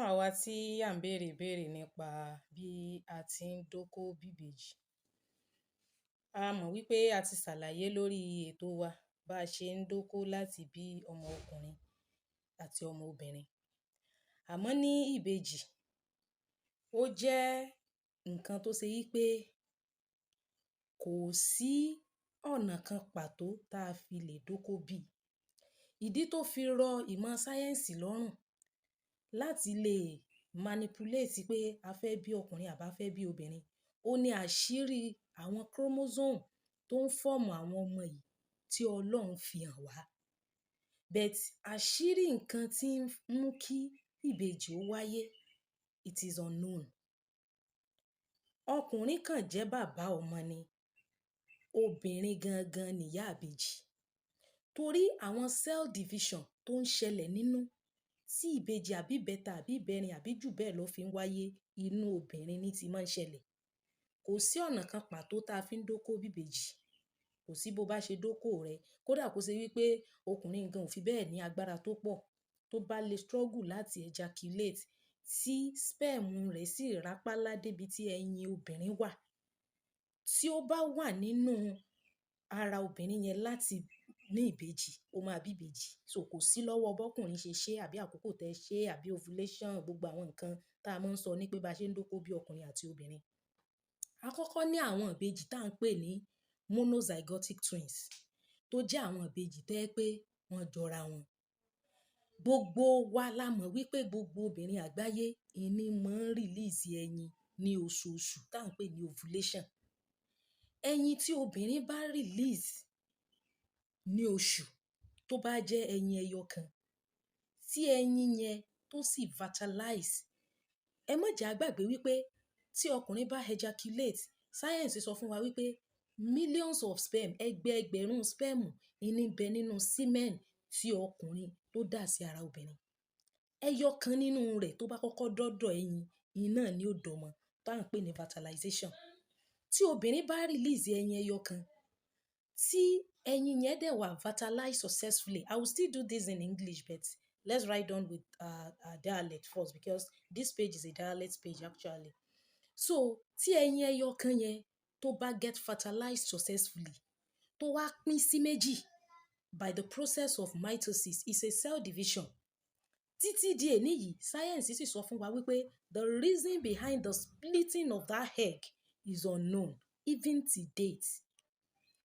àwa tí à ń béèrè ìbéèrè nípa bí a ti ń dóko bíbèjì, a mọ̀ wípé a ti ṣàlàyé lórí ètò wa bá a ṣe ń dóko láti bí ọmọ ọkùnrin àti ọmọ obìnrin. Àmọ́ ní ìbejì, ó jẹ́ nǹkan tó ṣe wípé kò sí ọ̀nà kan pàtó tá a fi lè dóko bí. Ìdí tó fi rọ ìmọ̀ sáyẹ́ǹsì lọ́rùn láti lè manipulate pé a fẹ́ bí ọkùnrin àbá fẹ́ bí obìnrin, ó ní àṣírí àwọn chromosome tó ń fọ́ọ̀mù àwọn ọmọ yìí tí Ọlọ́run fi hàn wá. But àṣírí nǹkan tí ń mú kí ìbejì ó wáyé, it is unknown. Ọkùnrin kàn jẹ́ bàbá ọmọ ni, obìnrin gangan nìyá ìbejì. Torí àwọn cell division tó ń ṣẹlẹ̀ nínú tí ìbejì àbí ìbẹta àbí ìbẹrin àbí jù bẹ́ẹ̀ lọ fi ń wáyé, inú obìnrin ni ti máa ń ṣẹlẹ̀. Kò sí ọ̀nà kan pàtó tá a fi ń dóko bíbèjì. Kò sí bó bá ṣe dóko rẹ̀. Kódà kó ṣe wípé ọkùnrin gan ò fi bẹ́ẹ̀ ní agbára tó pọ̀, tó bá lè struggle láti ejaculate, tí sperm rẹ̀ sì rápálá débi tí ẹyin obìnrin wà. Tí ó bá wà nínú ara obìnrin yẹn láti ní ìbejì, ó máa bí ìbejì. So kò sí lọ́wọ́ bọ́kùnrin ṣe àbí àkókò tẹ́ ṣe àbí ovulation, gbogbo àwọn nǹkan tá a máa ń sọ ní pé bá ṣe ń dóko bí ọkùnrin àti obìnrin. Àkọ́kọ́ ní àwọn ìbejì tá à ń pè ní monozygotic twins, tó jẹ́ àwọn ìbejì tẹ́ pé wọ́n jọra wọn. Gbogbo wa la mọ̀ wípé gbogbo obìnrin àgbáyé ìní máa ń release ẹyin ní oṣooṣù tá à ń pè ní ovulation. Ẹyin tí obìnrin bá release ní oṣù tó bá jẹ́ ẹyin ẹyọ kan, tí ẹyin yẹn tó sì fertilize, ẹ má jẹ́ á gbàgbé wípé tí ọkùnrin bá ejaculate, science sọ fún wa wípé millions of sperm, ẹgbẹẹgbẹ̀rún sperm ìní bẹ nínú semen tí ọkùnrin tó dà sí ara obìnrin. Ẹyọ kan nínú rẹ̀ tó bá kọ́kọ́ dọ́dọ̀ ẹyin, iná ni ó dọmọ tá à ń pè ní fertilization. Tí obìnrin bá release ẹyin ẹyọ kan, tí ẹyin yẹn dẹ̀ wà fertilized successfully, I will still do this in English, but let's write down with dialect first because this page is a dialect page actually. So tí ẹyin ẹyọ kan yẹn tó bá get fertilized successfully, tó wá pín sí méjì by the process of mitosis, is a cell division. Títí di èní yìí, science sì sọ fún wa wípé the reason behind the splitting of that egg is unknown even till date.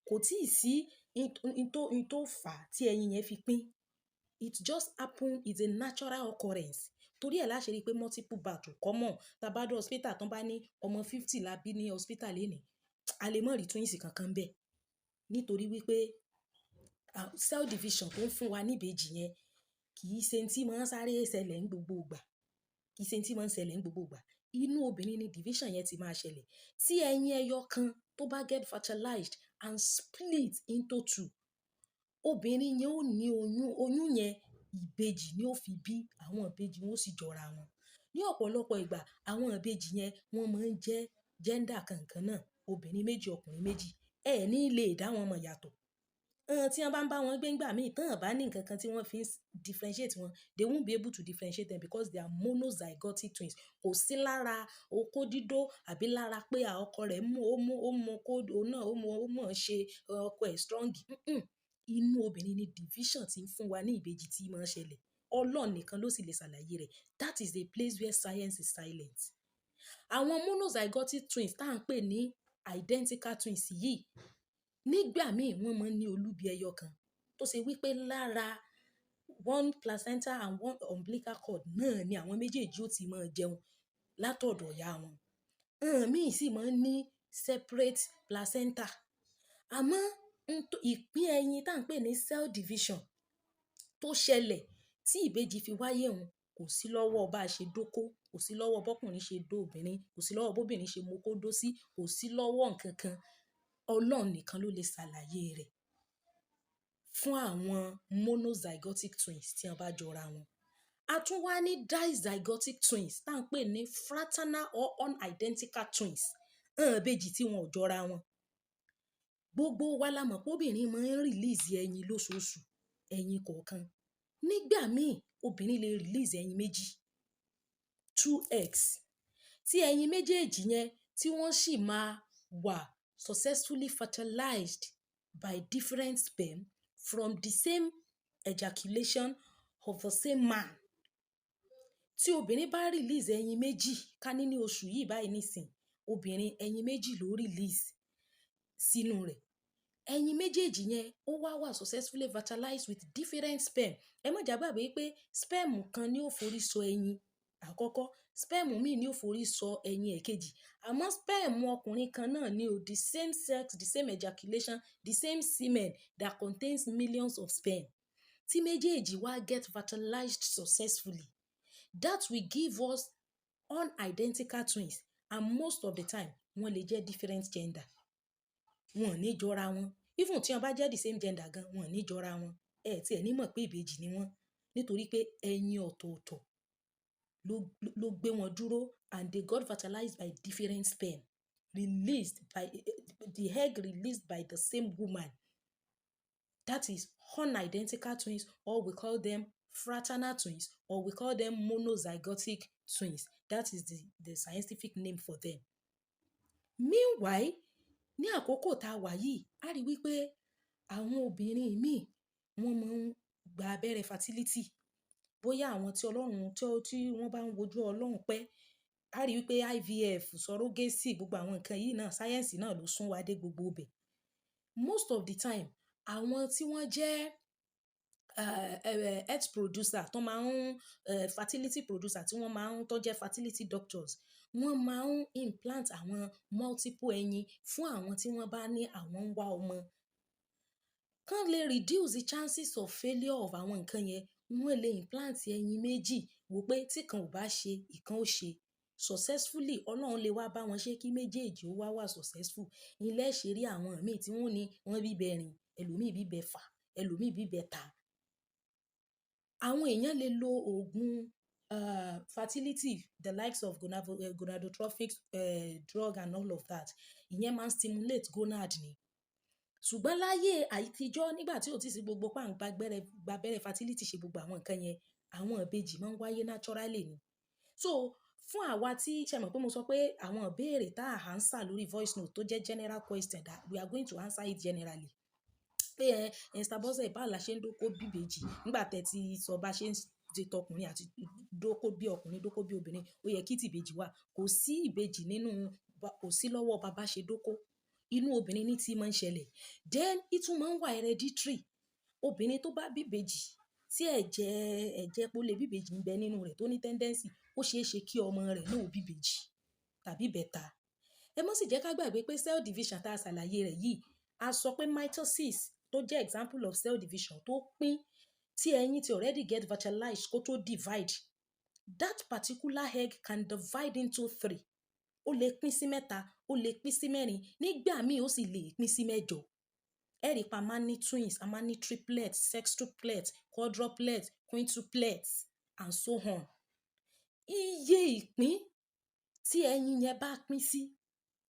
Kò tíì sí in tó fà tí ẹyin yẹn fi pín. It just happen, it's a natural occurrence. Torí ẹ̀ láṣẹ rí pé multiple birth ò common. Tá bá dé hospital tán bá ní ọmọ 50 la bí ní hospital lénìí, a lè má rí twins kankan bẹ́ẹ̀. Nítorí wípé cell division tó ń fún wa ní ìbejì yẹn kì í ṣe tí máa ń sáré ṣẹlẹ̀ ní gbogbo ìgbà. Kì í ṣe tí máa ń ṣẹlẹ̀ ní gbogbo ìgbà. Inú obìnrin ni division yẹn ti máa ṣẹlẹ̀. Tí ẹyin ẹyọ kan tó bá get fertilized and split into two, obìnrin yẹn ó ní oyún yẹn ìbejì ni ó fi bí, àwọn ìbejì wọn ó sì jọra wọn. Ní ọ̀pọ̀lọpọ̀ ìgbà àwọn ìbejì yẹn wọ́n máa ń jẹ́ gender kankan náà, obìnrin méjì ọkùnrin méjì. Ẹ ní lè dá wọn mọ̀ yàtọ̀. Tí wọ́n bá ń bá wọn gbé ńgbà míì tán bá ní nǹkan kan tí wọ́n fi ń differentiate wọn, they won't be able to differentiate them because they are monozygotic twins. Kò sí lára okó dídó àbí lára pé ọkọ rẹ̀ ó mú kó náà ó mọ̀ ṣe ọkọ ẹ̀ strong. Inú obìnrin ni division ti ń fún wa ní ìbejì tí máa ń ṣẹlẹ̀. Ọlọ́run nìkan ló sì lè ṣàlàyé rẹ̀. That is a place where science is silent. Àwọn monozygotic twins tá à ń pè ní identical twins yìí, nígbà míì wọ́n máa ń ní olúbi ẹyọ kan tó ṣe wípé lára one placenta and one umbilical cord náà ni àwọn méjèèjì ó ti máa jẹun látọ̀dọ̀ ìyá wọn. Míì sì máa ń ní separate placenta. Àmọ́ ìpín ẹyin tá à ń pè ní cell division tó ṣẹlẹ̀ tí ìbejì fi wáyé òun kò sí lọ́wọ́ bá ṣe dóko, kò sí lọ́wọ́ bọ́kùnrin ṣe dó obìnrin, kò sí lọ́wọ́ bóbìnrin ṣe mú kó dó sí, kò sí lọ́wọ́ nǹkan kan. Ọlọ́run nìkan ló lè ṣàlàyé rẹ̀ fún àwọn monozygotic twins tí wọ́n bá jọra wọn. A tún wá ní dizygotic twins tá à ń pè ní fraternal or unidentical twins. Ìbejì tí wọn ò jọra wọn. Gbogbo wa la mọ̀ pé obìnrin máa ń release ẹyin lóṣooṣù, ẹyin kọ̀ọ̀kan. Nígbà míì obìnrin lè release ẹyin méjì. two eggs tí ẹyin méjèèjì yẹn tí wọ́n sì máa wà successfully fertilized by different sperm from the same ejaculation of the same man. Tí obìnrin bá release ẹyin méjì ká ní oṣù yìí báyìí nísìn, obìnrin ẹyin méjì ló release sínú rẹ̀. Ẹyin méjèèjì yẹn ó wà successfully fertilized with different sperm. Ẹ má jágbàgbé pé sperm kan ni ó forí sọ ẹyin àkọ́kọ́, sperm míì ni ó forí sọ ẹyin ẹ̀kejì. Àmọ́ sperm ọkùnrin kan náà ni o, the same sex, the same ejaculation, the same semen that contains millions of sperm. Tí méjèèjì wá get fertilized successfully, that will give us unidentical twins, and most of the time wọ́n lè jẹ́ different gender. Wọn ò ní jọra wọn. Even tí wọ́n bá jẹ́ the same gender gan, wọn ò ní jọra wọn. Tí ẹ ní mọ̀ pé ìbejì ni wọ́n, nítorí pé ẹyin ọ̀tọ̀ọ̀tọ̀ ló gbé wọn dúró, and they got fertilized by different sperm released by the egg released by the same woman. That is unidentical twins, or we call them fraternal twins, or we call them monozygotic twins. That is the scientific name for them. Meanwhile, ní àkókò tá a wà yìí, a rí wípé àwọn obìnrin míì wọ́n máa ń gba abẹ́rẹ́ fertility. Bóyá àwọn tí Ọlọ́run tí wọ́n bá ń wojú Ọlọ́run pẹ́, a rí wípé IVF, surrogacy, gbogbo àwọn nǹkan yìí náà, sáyẹ́ǹsì náà ló sún wa dé gbogbo ibẹ̀. Most of the time, àwọn tí wọ́n jẹ́ egg producer tó máa ń fertility producer tí wọ́n máa ń tó jẹ́ fertility doctors, wọ́n máa ń implant àwọn multiple ẹyin fún àwọn tí wọ́n bá ní àwọn ń wá ọmọ. Kán lè reduce the chances of failure of àwọn nǹkan yẹn, wọ́n lè implant ẹyin méjì wò pé tí kan ò bá ṣe, ìkan ó ṣe. Successfully, Ọlọ́run lè wá bá wọn ṣe kí méjèèjì ó wà successful. Ilé ṣe rí àwọn míì tí wọ́n ní wọ́n bí bẹ̀rin, ẹlòmíì bí bẹ̀fà, ẹlòmíì bí bẹ̀ta. Àwọn èèyàn lè lo oògùn fertility, the likes of gonadotrophic drug and all of that. Ìyẹn máa ń stimulate gonad ni. Ṣùgbọ́n láyé àtijọ́, nígbà tí ò tí sí gbogbo pàǹpá gbabẹ́rẹ́ fertility ṣe gbogbo àwọn nǹkan yẹn, àwọn ìbejì máa ń wáyé naturally ni. So fún àwa tí ṣe mọ̀ pé mo sọ pé àwọn ìbéèrè tá à answer lórí voice note tó jẹ́ general question, that we are going to answer it generally. Pé Estabose bá la ṣe ń dóko bí ìbejì, nígbà tẹ́ ti sọ bá ṣe ń ṣe tọkùnrin àti dóko bí ọkùnrin, dóko bí obìnrin, ó yẹ kí ti ìbejì wà. Kò sí ìbejì nínú, kò sí lọ́wọ́ bàbá ṣe dóko. Inú obìnrin ní tí máa ń ṣẹlẹ̀. Then ìtún máa ń wà hereditary. Obìnrin tó bá bí ìbejì tí ẹ̀jẹ̀ pólé bí ìbejì ń bẹ nínú rẹ̀ tó ní tendency, ó ṣeé ṣe kí ọmọ rẹ̀ náà bí ìbejì tàbí bẹ̀ta. Ẹ má sì jẹ́ ká gbàgbé pé cell division tá a ṣàlàyé rẹ̀ yìí, a sọ pé mitosis tó jẹ́ example of cell division tó pín tí ẹyin ti already get fertilized kó tó divide. That particular egg can divide into 3. Ó lè pín sí mẹ́ta, ó lè pín sí mẹ́rin, nígbà míì ó sì lè pín sí mẹ́jọ. Ẹ rí pa a máa ní twins, a máa ní triplets, sextuplets, quadruplets, quintuplets and so on. Iye ìpín tí ẹyin yẹn bá pín sí,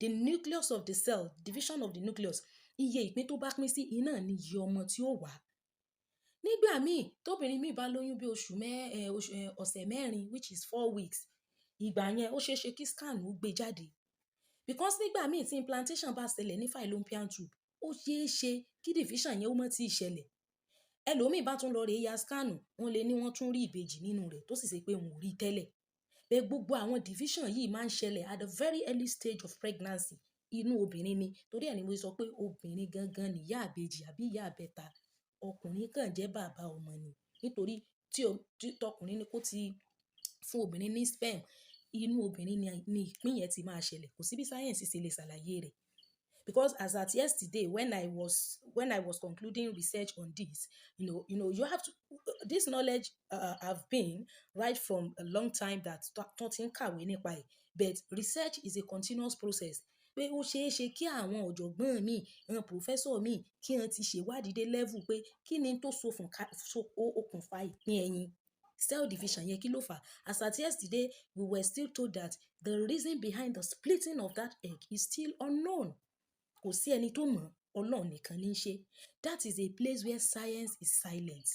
the nucleus of the cell, division of the nucleus, iye ìpín tó bá pín sí iná ni iye ọmọ tí ó wà. Nígbà míì tóbìnrin míì bá lóyún bí ọ̀sẹ̀ mẹ́rin, which is 4 weeks, ìgbà yẹn ó ṣeé ṣe kí scan ó gbé jáde. Because nígbà míì tí implantation bá ṣẹlẹ̀ ní fallopian tube, ó ṣeé ṣe kí division yẹn ó mọ́ tí ì ṣẹlẹ̀. Ẹlòmíì bá tún lọ rè ya scan, wọ́n lè ní wọ́n tún rí ìbejì nínú rẹ̀ tó sì ṣe pé wọn ò rí tẹ́lẹ̀. Bẹ́ẹ̀ gbogbo àwọn division yìí máa ń ṣẹlẹ̀ at the very early stage of pregnancy. Inú obìnrin ni, torí ẹ̀ ni mo sọ pé obìnrin gangan ni ìyá ìbejì àbí ìyá ìbẹta. Ọkùnrin kàn jẹ́ bàbá ọmọ ni, nítorí tí tọkùnrin ni kó ti fún obìnrin ní sperm, inú obìnrin ni ìpín yẹn ti máa ṣẹlẹ̀. Kò sí bí sáyẹ́ǹsì ṣe lè ṣàlàyé rẹ̀. Because as at yesterday, when I was concluding research on this, you have to, this knowledge have been right from a long time that tó ti ń kàwé nípa ẹ̀, but research is a continuous process. Pé ó ṣeé ṣe kí àwọn ọ̀jọ̀gbọ́n mi, àwọn professor mi, kí wọ́n ti ṣèwádìí dé level pé kí ni tó okùnfà ìpín ẹyin cell division yẹn, kí ló fà. As at yesterday, we were still told that the reason behind the splitting of that egg is still unknown. Kò sí ẹni tó mọ̀, Ọlọ́run nìkan ní í ṣe. That is a place where science is silent.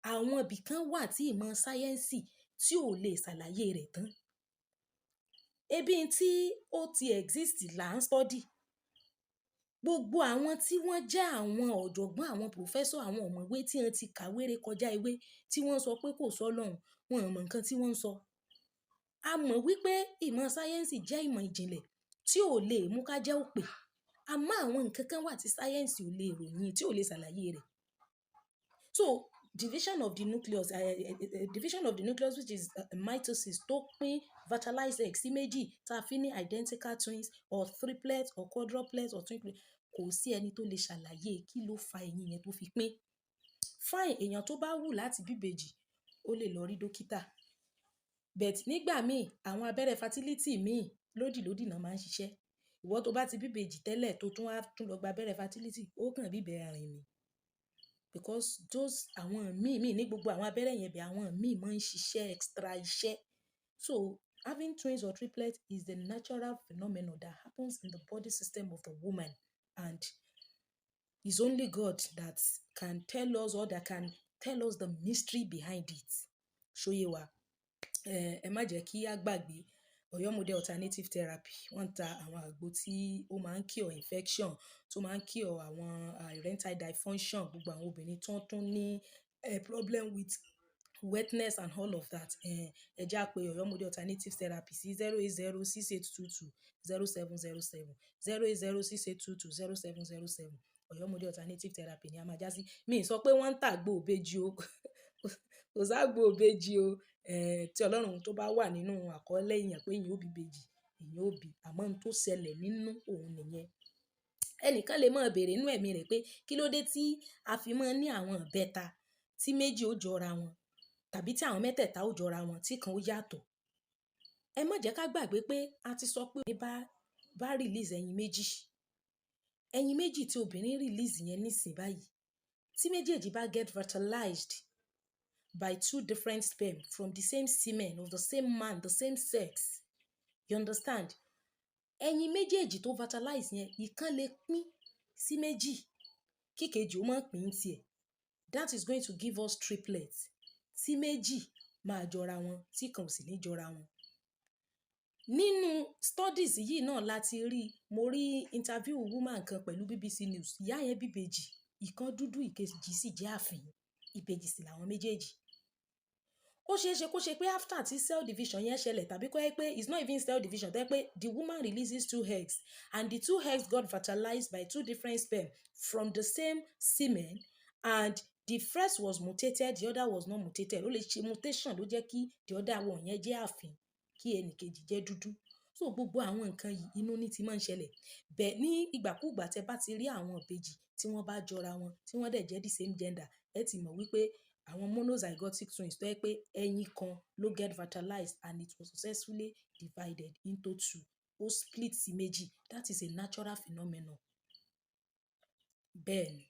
Àwọn ibì kan wà tí ìmọ̀ sáyẹ́ǹsì tí ò lè ṣàlàyé rẹ̀ tán. ebi tí ó ti exist là ń study. Gbogbo àwọn tí wọ́n jẹ́ àwọn ọ̀jọ̀gbọ́n, àwọn professor, àwọn ọ̀mọ̀wé tí wọ́n ti kàwé ré kọjá ewé tí wọ́n sọ pé kò sọ́lọ́run, wọn ò mọ nǹkan tí wọ́n ń sọ. A mọ̀ wípé ìmọ̀ sáyẹ́ǹsì jẹ́ ìmọ̀ ìjìnlẹ̀ tí ò lè mú ká jẹ́ òpè. Àmọ́ àwọn nǹkan kan wà tí sáyẹ́ǹsì ò lè ròyìn, tí ò lè ṣàlàyé rẹ̀. So division of the nucleus, which is mitosis, tó pín fertilized egg sí méjì tá a fi ní identical twins or triplets or quadruplets or triplets, kò sí ẹni tó lè ṣàlàyé kí ló fa ẹyin yẹn tó fi pín. Fine, èèyàn tó bá wù láti bíbejì ó lè lọ rí dókítà, but nígbà míì àwọn abẹ́rẹ́ fertility míì lódìlódì náà máa ń ṣiṣẹ́. Ìwọ tó bá ti bíbejì tẹ́lẹ̀ tó tún lọ gba abẹ́rẹ́ fertility, ó kàn bíbẹ̀ arìn ni, because those àwọn míì ní gbogbo àwọn abẹ́rẹ́ yẹn, bẹ̀ àwọn míì máa ń ṣiṣẹ́ extra iṣẹ́. So having twins or triplets is the natural phenomenon that happens in the body system of the woman, and it's only God that can tell us, or that can tell us the mystery behind it. Ṣóyé wa. Ẹ má jẹ́ kí á gbàgbé Ọ̀yọ́ Model Alternative Therapy. Wọ́n ta àwọn àgbo tí ó máa ń cure infection, tó máa ń cure àwọn erectile dysfunction, gbogbo àwọn obìnrin tó tún ní problem with wetness and all of that. Ẹ já pé Ọ̀yọ́ Model Alternative Therapy sí 08068220707, 08068220707. Ọ̀yọ́ Model Alternative Therapy ni a máa já sí. Mi sọ pé wọ́n ń tàgbò òbejì o, kò ságbo òbejì o. Tí Ọlọ́run tó bá wà nínú àkọọ́lẹ̀ èèyàn pé èèyàn ó bí bejì, èèyàn ó bí. Àmọ́ ohun tó ṣẹlẹ̀ nínú òun nìyẹn. Ẹnìkan lè máa béèrè inú ẹ̀mí rẹ̀ pé kí ló dé tí a fi máa ń ní àwọn ìbẹ́ta tí méjì ó jọra wọn, tàbí tí àwọn mẹ́tẹ̀ẹ̀ta ó jọra wọn tí kan ó yàtọ̀. Ẹ má jẹ́ ká gbàgbé pé a ti sọ pé bá release ẹyin méjì tí obìnrin release yẹn nísìn báyìí, tí méjèèjì bá get fertilized by two different sperm from the same semen of the same man, the same sex, you understand? Ẹyin méjèèjì tó fertilize yẹn, ìkan lè pín sí méjì kíkejì ó má pín tiẹ̀. That is going to give us triplets tí méjì máa jọra wọn tí kan ò sì ní jọra wọn. Nínú studies yìí náà láti rí, mo rí interview woman kan pẹ̀lú BBC News. Ìyá yẹn bíbejì, ìkan dúdú ìkejì sì jẹ́ àfin, ìbejì sì làwọn méjèèjì. Ó ṣeéṣe kó ṣe pé after tí cell division yẹn ṣẹlẹ̀, tàbí kó yẹ pé it's not even cell division, tẹ́ pé the woman releases 2 eggs and the 2 eggs got fertilized by 2 different sperm from the same semen, and the first was mutated, the other was not mutated. Ó lè ṣe mutation ló jẹ́ kí the other one yẹn jẹ́ àfin, kí ẹnìkejì jẹ́ dúdú. So gbogbo àwọn nǹkan yìí inú ní ti máa ń ṣẹlẹ̀. Bẹ́ẹ̀ ní ìgbàkúgbà tẹ́ bá ti rí àwọn ìbejì tí wọ́n bá jọra wọn, tí wọ́n dẹ̀ jẹ́ the same gender, ẹ ti mọ̀ wípé àwọn monozygotic twins tó yẹ pé ẹyin kan ló get fertilized and it was successfully divided into 2. Ó split sí méjì. That is a natural phenomenon. Bẹ́ẹ̀ ni.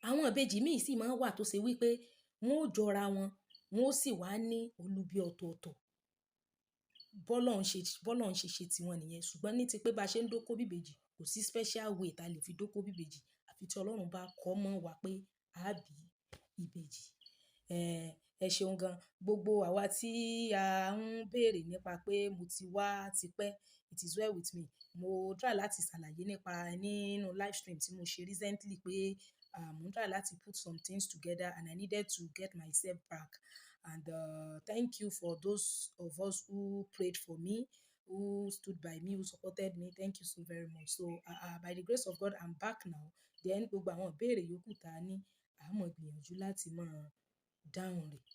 Àwọn ìbejì míì sì máa ń wà tó ṣe wípé wọ́n ó jọra wọn, wọ́n ó sì wá ní olubi ọ̀tọ̀ọ̀tọ̀. Bọ́lọ́run ṣe tiwọn nìyẹn. Ṣùgbọ́n ní ti pé bá ṣe ń dóko bíbejì, kò sí special way tá lè fi dóko bíbejì, àfi tí Ọlọ́run bá kọ mọ́ wa pé a bí ìbejì. Ẹ ṣeun gan. Gbogbo àwa tí a ń béèrè nípa pé mo ti wá tipẹ́, it is well with me. Mo try láti ṣàlàyé nípa nínú live stream tí mo ṣe recently pé mo try láti put some things together and I needed to get myself back. And thank you for those of us who prayed for me, who stood by me, who supported me. Thank you so very much. So by the grace of God, I'm back now. Then gbogbo àwọn ìbéèrè yòókù tá a ní, a máa gbìyànjú láti máa dáhùn rẹ̀.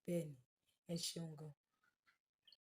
Bẹ́ẹ̀ ni. Ẹ ṣeun gan.